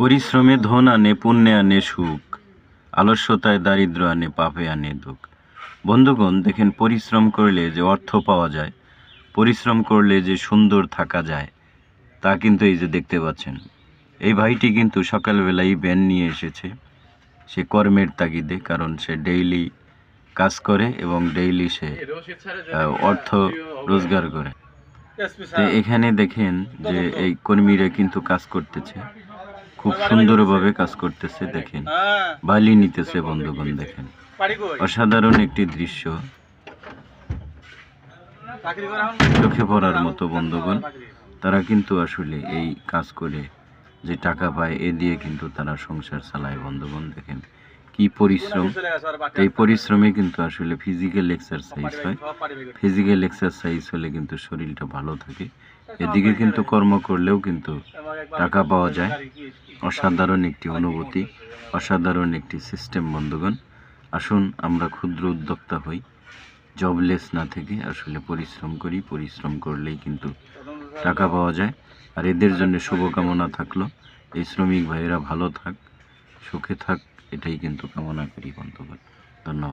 পরিশ্রমে ধন আনে, পুণ্যে আনে সুখ, আলস্যতায় দারিদ্র্য আনে, পাপে আনে দুঃখ। বন্ধুগণ, দেখেন, পরিশ্রম করলে যে অর্থ পাওয়া যায়, পরিশ্রম করলে যে সুন্দর থাকা যায়, তা কিন্তু এই যে দেখতে পাচ্ছেন, এই ভাইটি কিন্তু সকালবেলায় ভ্যান নিয়ে এসেছে। সে কর্মের তাগিদে, কারণ সে ডেইলি কাজ করে এবং ডেইলি সে অর্থ রোজগার করে। তো এখানে দেখেন যে এই কর্মীরা কিন্তু কাজ করতেছে, খুব সুন্দরভাবে কাজ করতেছে। দেখেন, বালি নিতেছে। বন্ধুগণ, দেখেন, অসাধারণ একটি দৃশ্য, চোখে পড়ার মতো। বন্ধুগণ, তারা কিন্তু আসলে এই কাজ করে যে টাকা পায়, এ দিয়ে কিন্তু তারা সংসার চালায়। বন্ধুগণ, দেখেন কি পরিশ্রম। এই পরিশ্রমে কিন্তু আসলে ফিজিক্যাল এক্সারসাইজ হয়। ফিজিক্যাল এক্সারসাইজ হলে কিন্তু শরীরটা ভালো থাকে। এদিকে কিন্তু কর্ম করলেও কিন্তু টাকা পাওয়া যায়। অসাধারণ একটি অনুভূতি, অসাধারণ একটি সিস্টেম। বন্ধুগণ, আসুন আমরা ক্ষুদ্র উদ্যোক্তা হই, জবলেস না থেকে আসলে পরিশ্রম করি। পরিশ্রম করলেই কিন্তু টাকা পাওয়া যায়। আর এদের জন্য শুভকামনা থাকলো। এই শ্রমিক ভাইয়েরা ভালো থাক, সুখে থাক, এটাই কিন্তু কামনা করি। বন্ধুগণ, ধন্যবাদ।